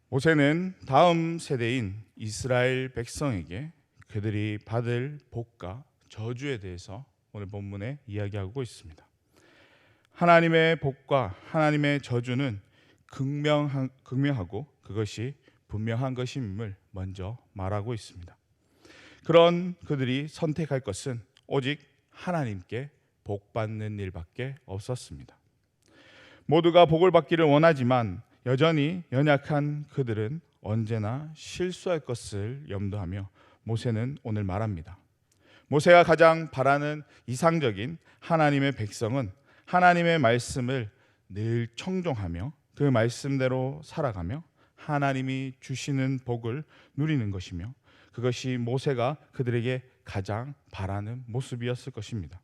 모세는 다음 세대인 이스라엘 백성에게 그들이 받을 복과 저주에 대해서 오늘 본문에 이야기하고 있습니다. 하나님의 복과 하나님의 저주는 극명하고 그것이 분명한 것임을 먼저 말하고 있습니다. 그런 그들이 선택할 것은 오직 하나님께 복받는 일밖에 없었습니다. 모두가 복을 받기를 원하지만 여전히 연약한 그들은 언제나 실수할 것을 염두하며 모세는 오늘 말합니다. 모세가 가장 바라는 이상적인 하나님의 백성은 하나님의 말씀을 늘 청종하며 그 말씀대로 살아가며 하나님이 주시는 복을 누리는 것이며 그것이 모세가 그들에게 가장 바라는 모습이었을 것입니다.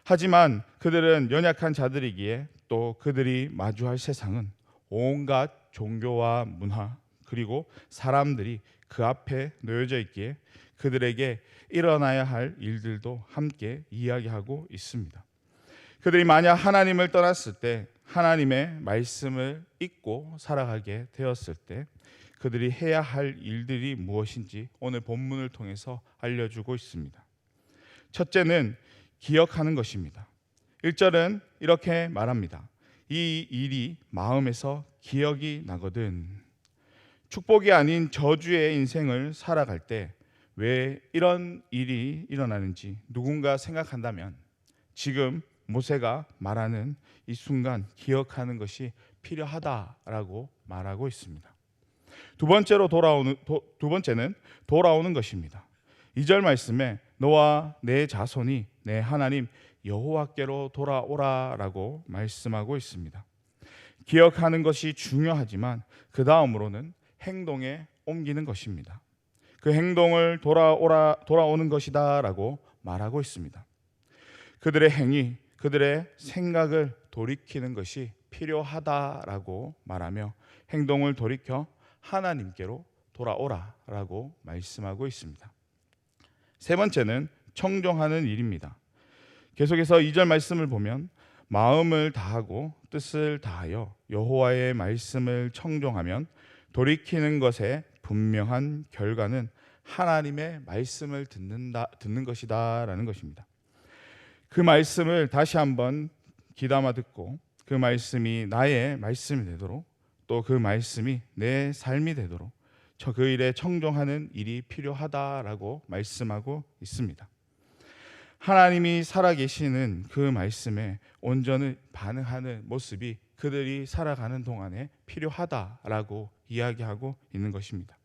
하지만 그들은 연약한 자들이기에 또 그들이 마주할 세상은 온갖 종교와 문화 그리고 사람들이 그 앞에 놓여져 있기에 그들에게 일어나야 할 일들도 함께 이야기하고 있습니다. 그들이 만약 하나님을 떠났을 때 하나님의 말씀을 잊고 살아가게 되었을 때 그들이 해야 할 일들이 무엇인지 오늘 본문을 통해서 알려주고 있습니다. 첫째는 기억하는 것입니다. 1절은 이렇게 말합니다. 이 일이 마음에서 기억이 나거든. 축복이 아닌 저주의 인생을 살아갈 때 왜 이런 일이 일어나는지 누군가 생각한다면 지금 모세가 말하는 이 순간 기억하는 것이 필요하다라고 말하고 있습니다. 두 번째는 돌아오는 것입니다. 2절 말씀에 너와 내 자손이 내 하나님 여호와께로 돌아오라라고 말씀하고 있습니다. 기억하는 것이 중요하지만 그 다음으로는 행동에 옮기는 것입니다. 그 행동을 돌아오는 것이다라고 말하고 있습니다. 그들의 행위, 그들의 생각을 돌이키는 것이 필요하다라고 말하며 행동을 돌이켜 하나님께로 돌아오라라고 말씀하고 있습니다. 세 번째는 청종하는 일입니다. 계속해서 2절 말씀을 보면 마음을 다하고 뜻을 다하여 여호와의 말씀을 청종하면 돌이키는 것의 분명한 결과는 하나님의 말씀을 듣는 것이다라는 것입니다. 그 말씀을 다시 한번 귀담아 듣고 그 말씀이 나의 말씀이 되도록 또 그 말씀이 내 삶이 되도록 그 일에 청종하는 일이 필요하다라고 말씀하고 있습니다. 하나님이 살아계시는 그 말씀에 온전히 반응하는 모습이 그들이 살아가는 동안에 필요하다라고 이야기하고 있는 것입니다.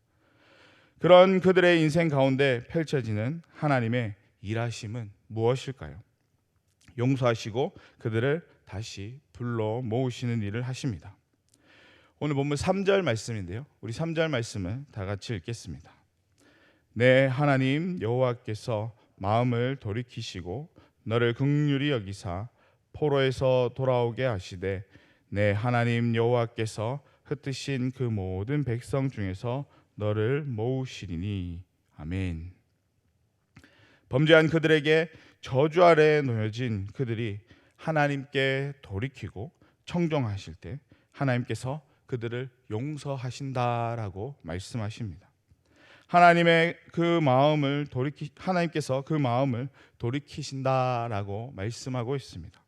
그런 그들의 인생 가운데 펼쳐지는 하나님의 일하심은 무엇일까요? 용서하시고 그들을 다시 불러 모으시는 일을 하십니다. 오늘 본문 3절 말씀인데요. 우리 3절 말씀을 다 같이 읽겠습니다. 내 하나님 여호와께서 마음을 돌이키시고 너를 긍휼히 여기사 포로에서 돌아오게 하시되 내 하나님 여호와께서 흩으신 그 모든 백성 중에서 너를 모으시리니. 아멘. 범죄한 그들에게 저주 아래에 놓여진 그들이 하나님께 돌이키고 청종하실 때 하나님께서 그들을 용서하신다라고 말씀하십니다. 하나님께서 그 마음을 돌이키신다라고 말씀하고 있습니다.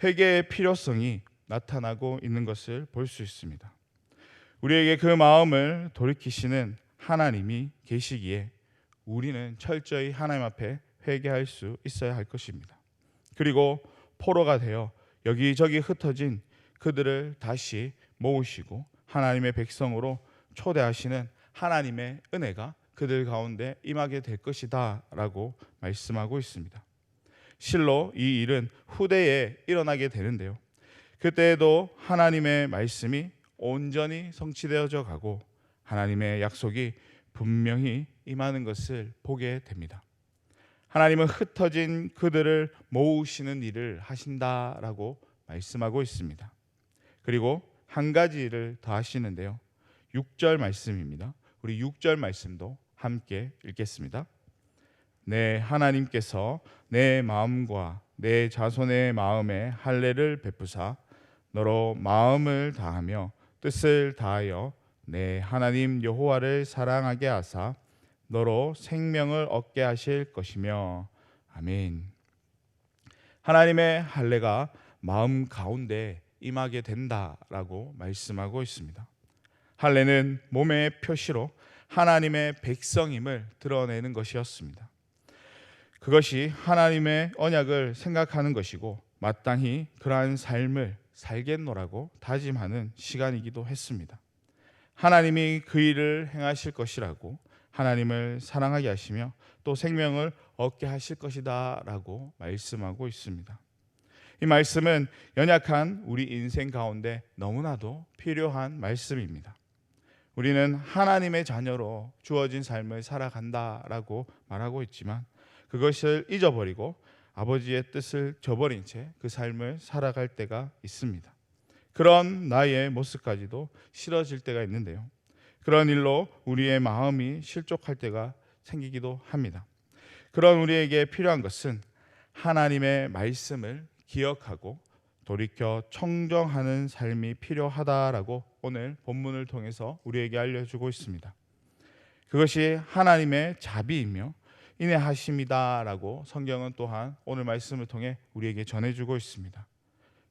회개의 필요성이 나타나고 있는 것을 볼 수 있습니다. 우리에게 그 마음을 돌이키시는 하나님이 계시기에 우리는 철저히 하나님 앞에 회개할 수 있어야 할 것입니다. 그리고 포로가 되어 여기저기 흩어진 그들을 다시 모으시고 하나님의 백성으로 초대하시는 하나님의 은혜가 그들 가운데 임하게 될 것이다 라고 말씀하고 있습니다. 실로 이 일은 후대에 일어나게 되는데요. 그때에도 하나님의 말씀이 온전히 성취되어져 가고 하나님의 약속이 분명히 임하는 것을 보게 됩니다. 하나님은 흩어진 그들을 모으시는 일을 하신다라고 말씀하고 있습니다. 그리고 한 가지를 더 하시는데요. 6절 말씀입니다. 우리 6절 말씀도 함께 읽겠습니다. 내 하나님께서 내 마음과 내 자손의 마음에 할례를 베푸사 너로 마음을 다하며 뜻을 다하여 내 하나님 여호와를 사랑하게 하사 너로 생명을 얻게 하실 것이며. 아멘. 하나님의 할례가 마음 가운데 임하게 된다라고 말씀하고 있습니다. 할례는 몸의 표시로 하나님의 백성임을 드러내는 것이었습니다. 그것이 하나님의 언약을 생각하는 것이고 마땅히 그러한 삶을 살겠노라고 다짐하는 시간이기도 했습니다. 하나님이 그 일을 행하실 것이라고, 하나님을 사랑하게 하시며 또 생명을 얻게 하실 것이다 라고 말씀하고 있습니다. 이 말씀은 연약한 우리 인생 가운데 너무나도 필요한 말씀입니다. 우리는 하나님의 자녀로 주어진 삶을 살아간다라고 말하고 있지만 그것을 잊어버리고 아버지의 뜻을 저버린 채 그 삶을 살아갈 때가 있습니다. 그런 나의 모습까지도 싫어질 때가 있는데요. 그런 일로 우리의 마음이 실족할 때가 생기기도 합니다. 그런 우리에게 필요한 것은 하나님의 말씀을 기억하고 돌이켜 청정하는 삶이 필요하다라고 오늘 본문을 통해서 우리에게 알려주고 있습니다. 그것이 하나님의 자비이며 인내하심이다라고 성경은 또한 오늘 말씀을 통해 우리에게 전해주고 있습니다.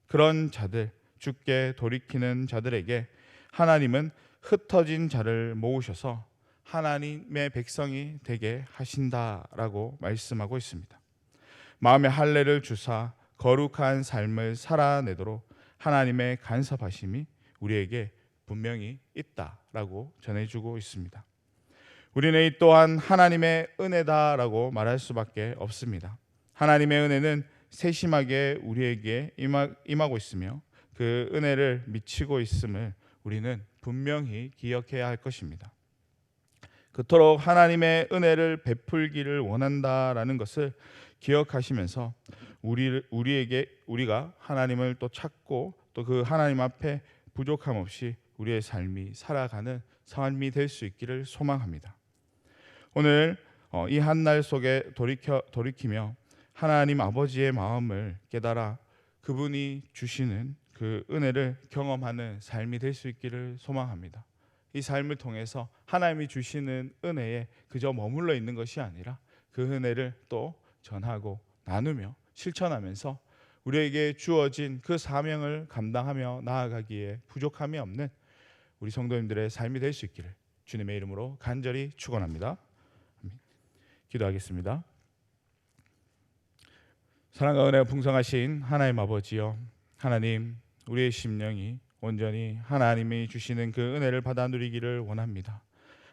그런 자들, 주께 돌이키는 자들에게 하나님은 흩어진 자를 모으셔서 하나님의 백성이 되게 하신다라고 말씀하고 있습니다. 마음의 할례를 주사 거룩한 삶을 살아내도록 하나님의 간섭하심이 우리에게 분명히 있다라고 전해주고 있습니다. 우리는 이 또한 하나님의 은혜다라고 말할 수밖에 없습니다. 하나님의 은혜는 세심하게 우리에게 임하고 있으며 그 은혜를 미치고 있음을 우리는 분명히 기억해야 할 것입니다. 그토록 하나님의 은혜를 베풀기를 원한다라는 것을 기억하시면서 우리가 하나님을 또 찾고 또 그 하나님 앞에 부족함 없이 우리의 삶이 살아가는 삶이 될 수 있기를 소망합니다. 오늘 이 한날 속에 돌이키며 하나님 아버지의 마음을 깨달아 그분이 주시는 그 은혜를 경험하는 삶이 될 수 있기를 소망합니다. 이 삶을 통해서 하나님이 주시는 은혜에 그저 머물러 있는 것이 아니라 그 은혜를 또 전하고 나누며 실천하면서 우리에게 주어진 그 사명을 감당하며 나아가기에 부족함이 없는 우리 성도님들의 삶이 될 수 있기를 주님의 이름으로 간절히 축원합니다. 기도하겠습니다. 사랑과 은혜가 풍성하신 하나님 아버지여, 하나님, 우리의 심령이 온전히 하나님이 주시는 그 은혜를 받아 누리기를 원합니다.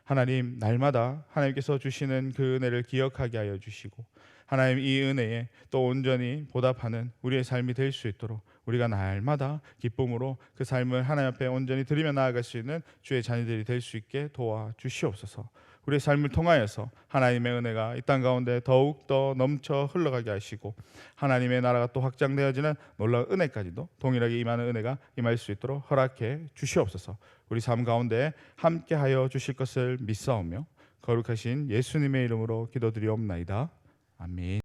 하나님, 날마다 하나님께서 주시는 그 은혜를 기억하게 하여 주시고 하나님, 이 은혜에 또 온전히 보답하는 우리의 삶이 될 수 있도록 우리가 날마다 기쁨으로 그 삶을 하나님 앞에 온전히 드리며 나아갈 수 있는 주의 자녀들이 될 수 있게 도와주시옵소서. 우리의 삶을 통하여서 하나님의 은혜가 이 땅 가운데 더욱더 넘쳐 흘러가게 하시고 하나님의 나라가 또 확장되어지는 놀라운 은혜까지도 동일하게 임하는 은혜가 임할 수 있도록 허락해 주시옵소서. 우리 삶 가운데 함께하여 주실 것을 믿사오며 거룩하신 예수님의 이름으로 기도드리옵나이다. 아멘.